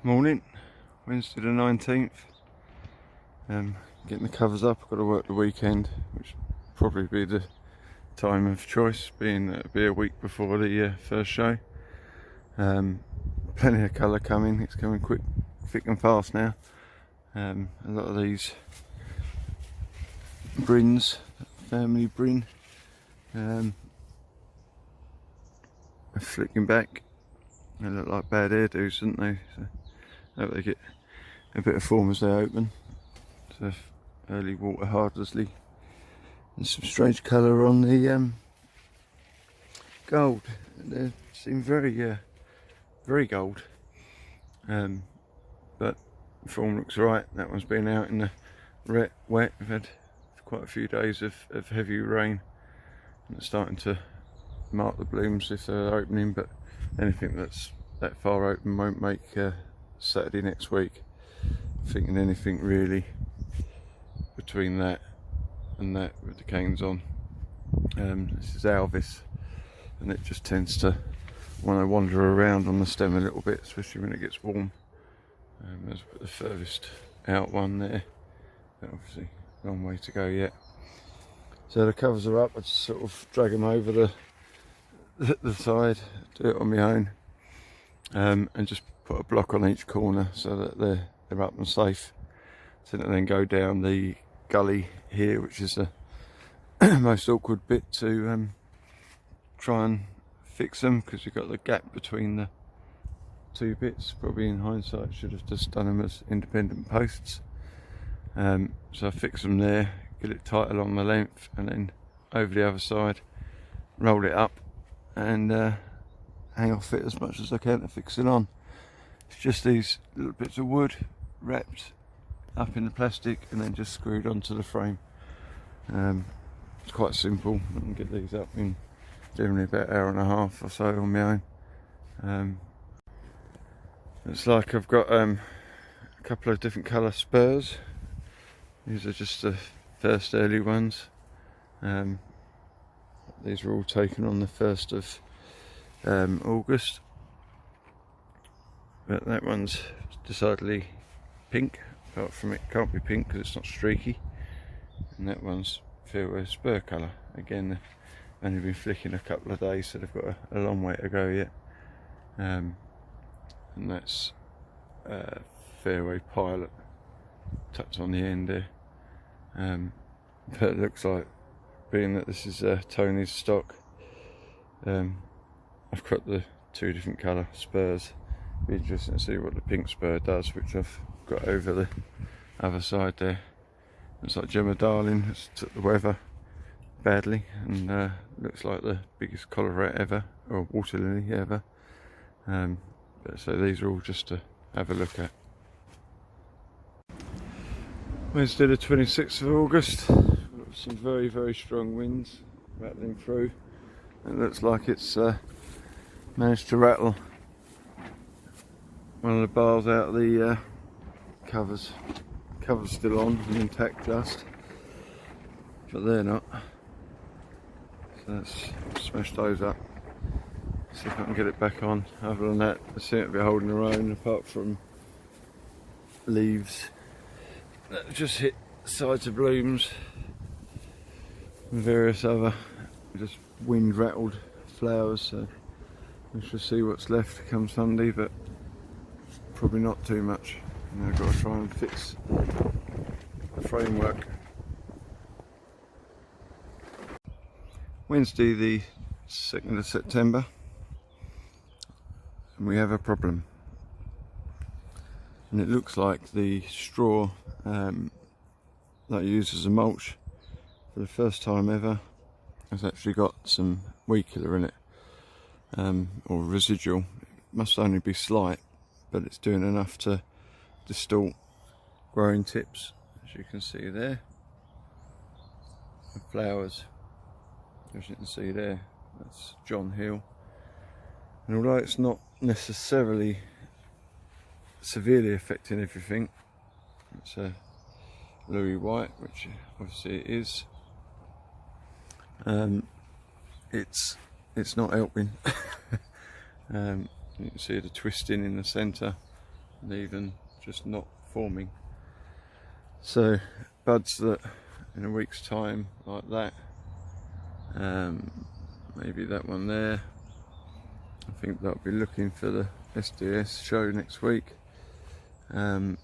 Morning, Wednesday the 19th. Getting the covers up. I've got to work the weekend, which will probably be the time of choice, being it'll be a week before the first show. Plenty of colour coming. It's coming quick, thick and fast now. A lot of these brins, family brin, are flicking back. They look like bad hairdos, don't they? So I hope they get a bit of form as they open. So early water hardlessly, and some strange colour on the gold. They seem very gold, but form looks right. That one's been out in the wet. We've had quite a few days of heavy rain, and it's starting to mark the blooms if they're opening. But anything that's that far open won't make Saturday next week. Thinking anything really between that and that with the canes on. This is Alvis, and it just tends to want to wander around on the stem a little bit, especially when it gets warm. There's the furthest out one there, but obviously a long way to go yet. So the covers are up. I just sort of drag them over the side, do it on my own, and just put a block on each corner so that they're up and safe. So that then go down the gully here, which is the most awkward bit to try and fix them, because you've got the gap between the two bits. Probably in hindsight should have just done them as independent posts. So I fix them there, get it tight along the length, and then over the other side, roll it up and hang off it as much as I can to fix it on. It's just these little bits of wood wrapped up in the plastic and then just screwed onto the frame. It's quite simple. I can get these up in generally about an hour and a half or so on my own. It's like I've got a couple of different colour spurs. These are just the first early ones. These were all taken on the 1st of August. But that one's decidedly pink. Apart from it can't be pink because it's not streaky. And that one's fairway spur colour. Again, only been flicking a couple of days, so they've got a long way to go yet. And that's fairway pilot tucked on the end there. But it looks like, being that this is Tony's stock, I've got the two different colour spurs. Be interesting to see what the pink spur does, which I've got over the other side there. It's like Gemma Darling has took the weather badly, and looks like the biggest collarette ever, or water lily ever. But so these are all just to have a look at. Wednesday the 26th of August. Some very strong winds rattling through. It looks like it's managed to rattle one of the bars out of the covers. Cover's still on and intact just, but they're not. So let's smash those up. See if I can get it back on. Other than that, they seem to be holding their own, apart from leaves that just hit sides of blooms and various other just wind rattled flowers. So we shall see what's left come Sunday, but probably not too much. And I've got to try and fix the framework. Wednesday the 2nd of September, and we have a problem. And it looks like the straw that I use as a mulch for the first time ever has actually got some weed killer in it, or residual. It must only be slight, but it's doing enough to distort growing tips, as you can see there. The flowers, as you can see there, that's John Hill. And although it's not necessarily severely affecting everything, it's a Louis White, which obviously it is. It's not helping. You can see the twisting in the centre, and even just not forming. So buds that in a week's time, like that, maybe that one there, I think they'll be looking for the SDS show next week. Same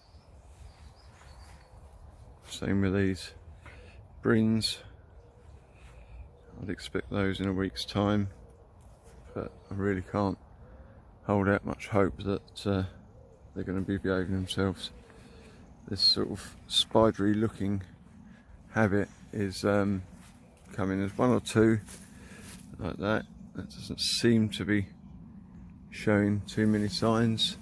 with these brins, I'd expect those in a week's time, but I really can't hold out much hope that they're going to be behaving themselves. This sort of spidery looking habit is coming. There's one or two like that. That doesn't seem to be showing too many signs.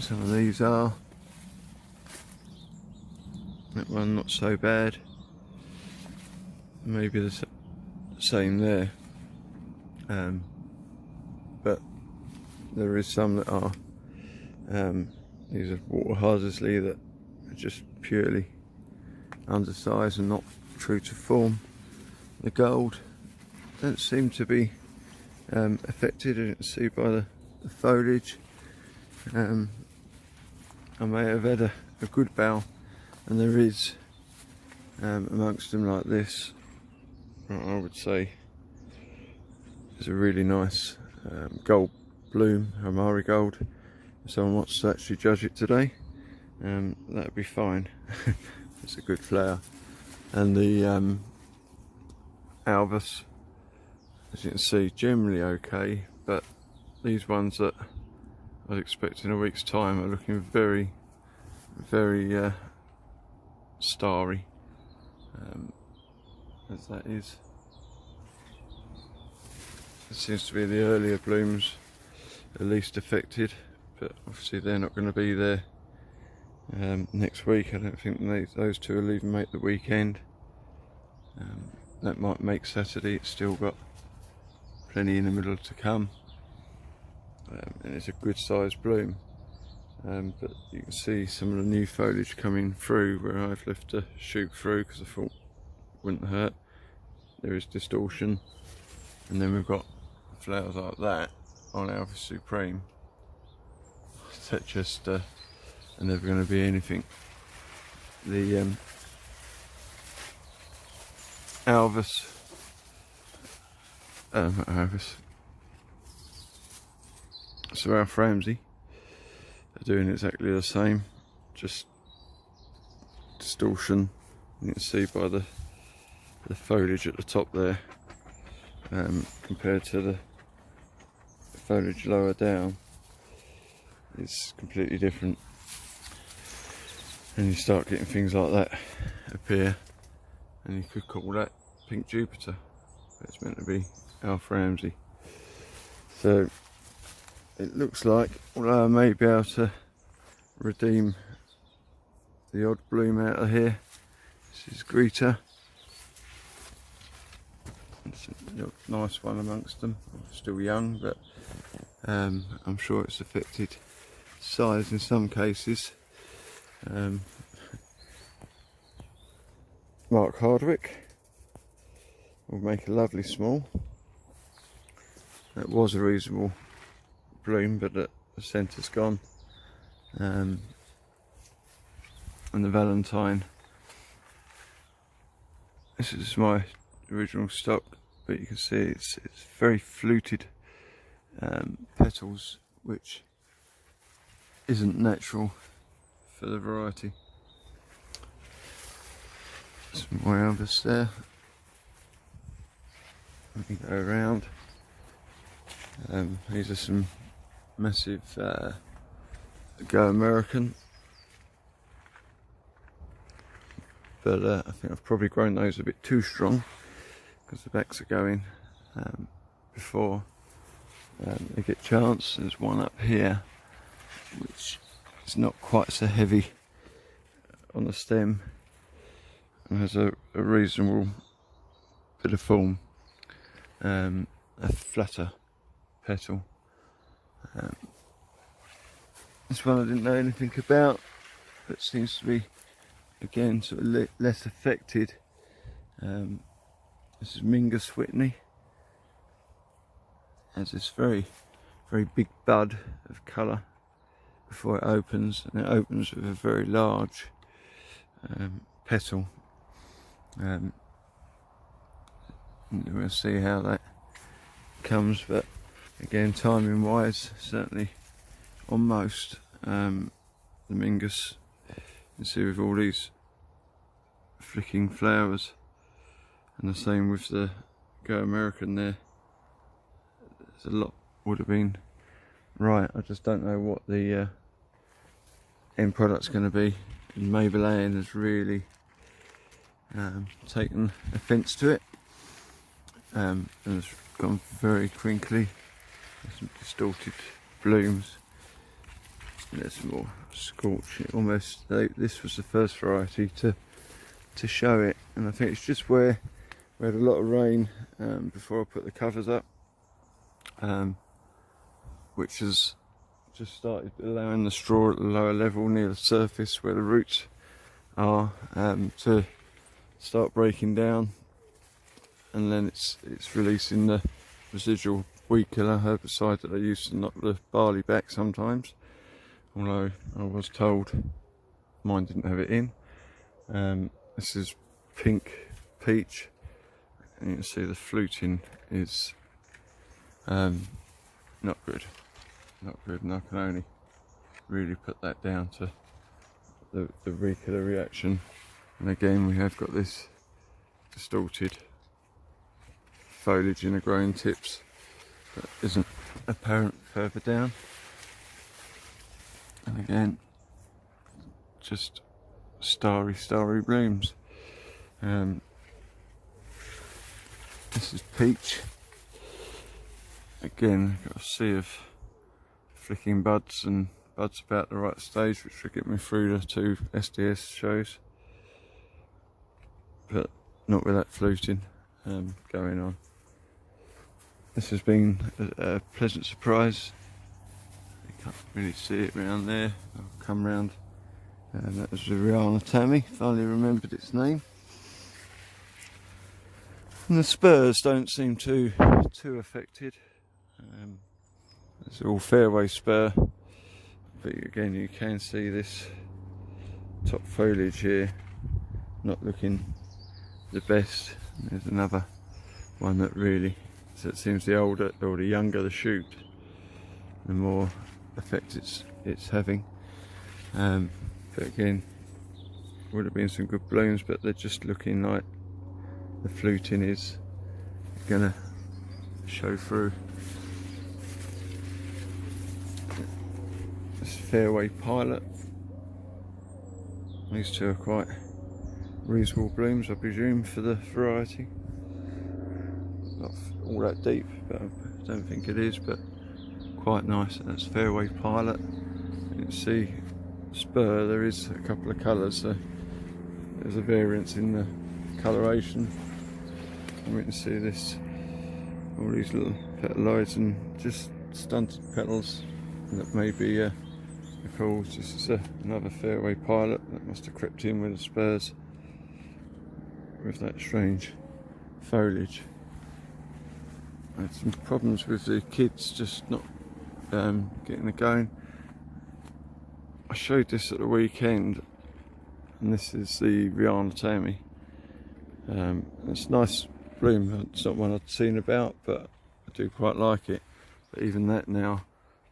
Some of these are. That one not so bad. Maybe the same there. But there is some that are. These are water hazardly that are just purely undersized and not true to form. The gold don't seem to be affected, as you can see by the foliage. I may have had a good bough, and there is amongst them like this, I would say, is a really nice gold bloom, a marigold. If someone wants to actually judge it today, that'd be fine. It's a good flower. And the Albus, as you can see, generally okay, but these ones that I was expecting a week's time are looking very, very starry, as that is. It seems to be the earlier blooms are least affected, but obviously they're not going to be there next week. I don't think those two will even make the weekend. That might make Saturday. It's still got plenty in the middle to come, and it's a good sized bloom, but you can see some of the new foliage coming through where I've left a shoot through because I thought it wouldn't hurt. There is distortion, and then we've got flowers like that on Alpha Supreme that just are never going to be anything. The Alvis, not Alvis, so Alf Ramsey are doing exactly the same, just distortion. You can see by the foliage at the top there, compared to the foliage lower down, it's completely different, and you start getting things like that appear, and you could call that Pink Jupiter, but it's meant to be Alf Ramsey. So it looks like, although I may be able to redeem the odd bloom out of here, this is Greta. It's a nice one amongst them, still young, but I'm sure it's affected size in some cases. Mark Hardwick will make a lovely small. That was a reasonable bloom, but the centre's gone. And the Valentine, this is my original stock, but you can see it's very fluted petals, which isn't natural for the variety. Some more Elvis there. Let me go around. These are some massive Go American, but I think I've probably grown those a bit too strong because the backs are going before they get chance. There's one up here which is not quite so heavy on the stem and has a reasonable bit of form, a flatter petal. This one I didn't know anything about, but seems to be again sort of less affected. This is Mingus Whitney. Has this very very big bud of colour before it opens, and it opens with a very large petal. And we'll see how that comes, but again, timing wise, certainly on most the Mingus, you can see with all these flicking flowers, and the same with the Go American there. There's a lot would have been right. I just don't know what the end product's going to be. And Maybelline has really taken offence to it, and it's gone very crinkly. There's some distorted blooms. There's more scorch. This was the first variety to show it, and I think it's just where we had a lot of rain before I put the covers up, which has just started allowing the straw at the lower level near the surface where the roots are to start breaking down, and then it's releasing the residual weed killer herbicide that I use to knock the barley back sometimes, although I was told mine didn't have it in. This is pink peach, and you can see the fluting is not good, and I can only really put that down to the weed killer reaction. And again, we have got this distorted foliage in the growing tips that isn't apparent further down, and again, just starry blooms. This is peach. Again, got a sea of flicking buds, and buds about the right stage, which will get me through the 2 SDS shows, but not with that fluting going on. This has been a pleasant surprise. You can't really see it around there. I'll come round. That was the Rihanna Tammy, finally remembered its name. And the spurs don't seem too affected. It's all fairway spur, but again, you can see this top foliage here not looking the best. There's another one that really, so it seems the older or the younger the shoot, the more effect it's having. But again, would have been some good blooms, but they're just looking like the fluting is gonna show through. This Fairway Pilot, these two are quite reasonable blooms, I presume, for the variety. Not all that deep, but I don't think it is, but quite nice. That's Fairway Pilot. You can see spur, there is a couple of colours, so there's a variance in the coloration, and we can see this, all these little petaloids and just stunted petals that may be the cause. This is another Fairway Pilot that must have crept in with the spurs with that strange foliage. I had some problems with the kids just not getting it going. I showed this at the weekend, and this is the Rihanna Tammy. It's a nice bloom. It's not one I'd seen about, but I do quite like it. But even that now,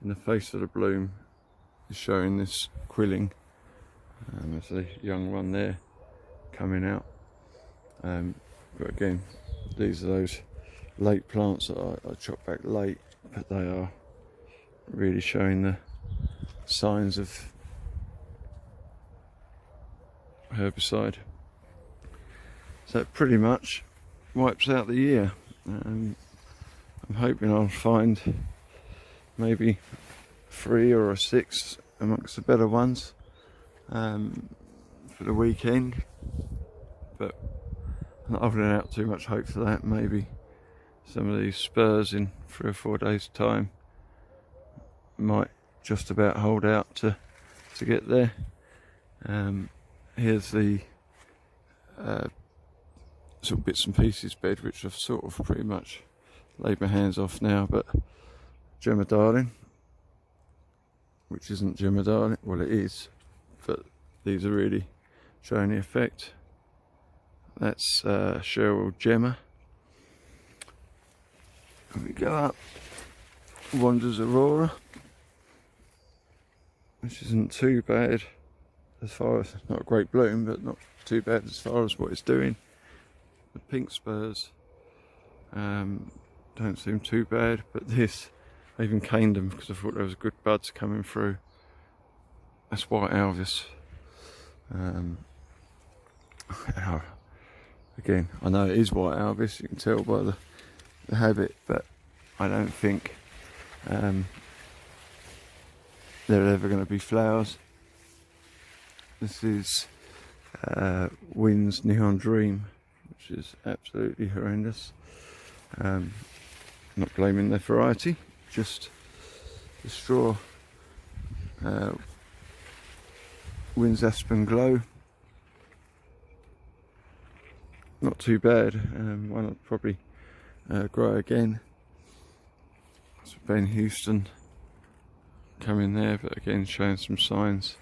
in the face of the bloom, is showing this quilling. There's a young one there coming out. But again, these are those late plants that I chopped back late, but they are really showing the signs of herbicide. So it pretty much wipes out the year. I'm hoping I'll find maybe 3 or 6 amongst the better ones for the weekend, but I'm not holding out too much hope for that. Maybe some of these spurs in 3 or 4 days time might just about hold out to get there. Here's the sort of bits and pieces bed, which I've sort of pretty much laid my hands off now, but Gemma Darling, which isn't Gemma Darling. Well, it is, but these are really showing the effect. That's Cheryl Gemma. And we go up, Wanders Aurora, which isn't too bad as far as, not a great bloom, but not too bad as far as what it's doing. The pink spurs don't seem too bad, but this, I even caned them because I thought there was good buds coming through. That's white Alvis. Again, I know it is white Alvis, you can tell by the habit, but I don't think there are ever going to be flowers. This is Wynn's Neon Dream, which is absolutely horrendous. Not blaming the variety, just the straw. Wynn's Aspen Glow, not too bad. One I'd probably grow again. So Ben Houston coming there, but again showing some signs.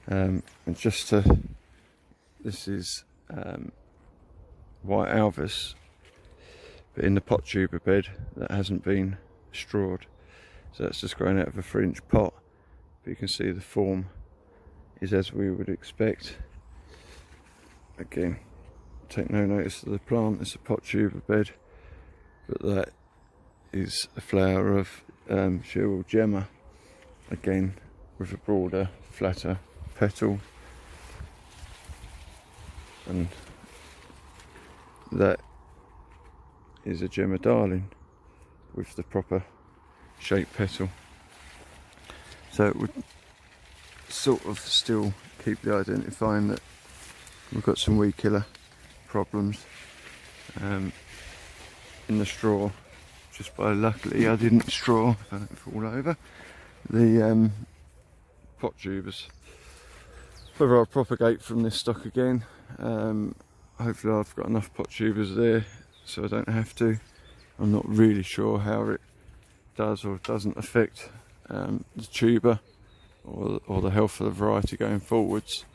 And just to, this is white Alvis, but in the pot tuber bed that hasn't been strawed, so that's just growing out of a 3-inch pot. But you can see the form is as we would expect. Again, take no notice of the plant, it's a pot tuber bed, but that is a flower of Cheryl Gemma, again with a broader, flatter petal, and that is a Gemma Darling with the proper shaped petal. So it would sort of still keep the identifying that we've got some weed killer problems in the straw. Just by luckily I didn't straw, I don't fall over, the pot tubers. Whether I'll propagate from this stock again, hopefully I've got enough pot tubers there so I don't have to. I'm not really sure how it does or doesn't affect the tuber or the health of the variety going forwards.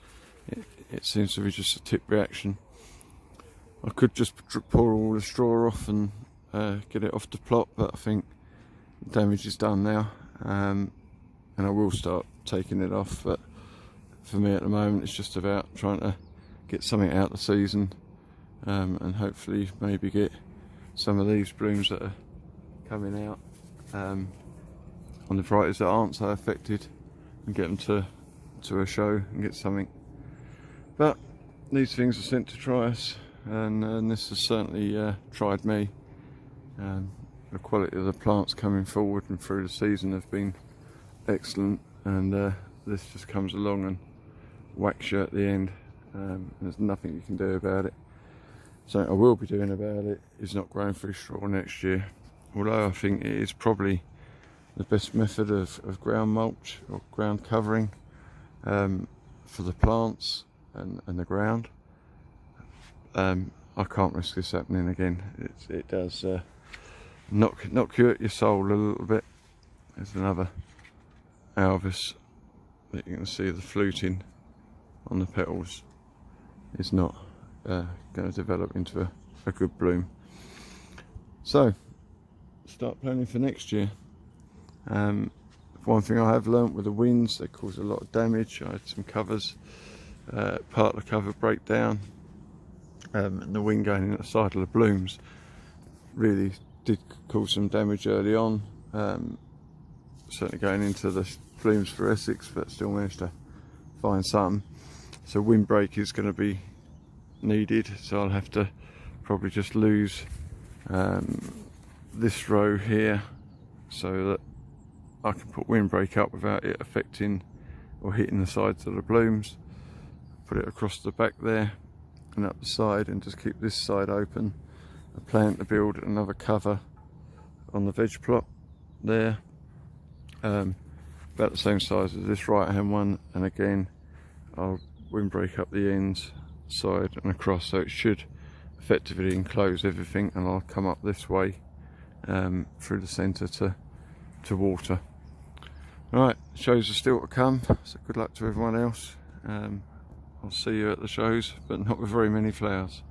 It seems to be just a tip reaction. I could just pour all the straw off and get it off the plot, but I think the damage is done now, and I will start taking it off. But for me at the moment it's just about trying to get something out the season, and hopefully maybe get some of these blooms that are coming out on the varieties that aren't so affected, and get them to a show and get something. But these things are sent to try us, and this has certainly tried me. The quality of the plants coming forward and through the season have been excellent, and this just comes along and whacks you at the end. There's nothing you can do about it. Something I will be doing about it is not growing through straw next year, although I think it is probably the best method of ground mulch or ground covering for the plants and the ground. I can't risk this happening again. It does knock you at your soul a little bit. There's another Alvis that you can see the fluting on the petals is not going to develop into a good bloom. So start planning for next year. One thing I have learnt with the winds, they cause a lot of damage. I had some covers, part of the cover break down, and the wind going in at the side of the blooms really did cause some damage early on. Certainly going into the blooms for Essex, but still managed to find some. So windbreak is going to be needed, so I'll have to probably just lose this row here so that I can put windbreak up without it affecting or hitting the sides of the blooms. Put it across the back there and up the side, and just keep this side open. I plan to build another cover on the veg plot there, about the same size as this right hand one, and again I'll windbreak up the ends, side and across, so it should effectively enclose everything, and I'll come up this way through the centre to to water. Right, shows are still to come, so good luck to everyone else. I'll see you at the shows, but not with very many flowers.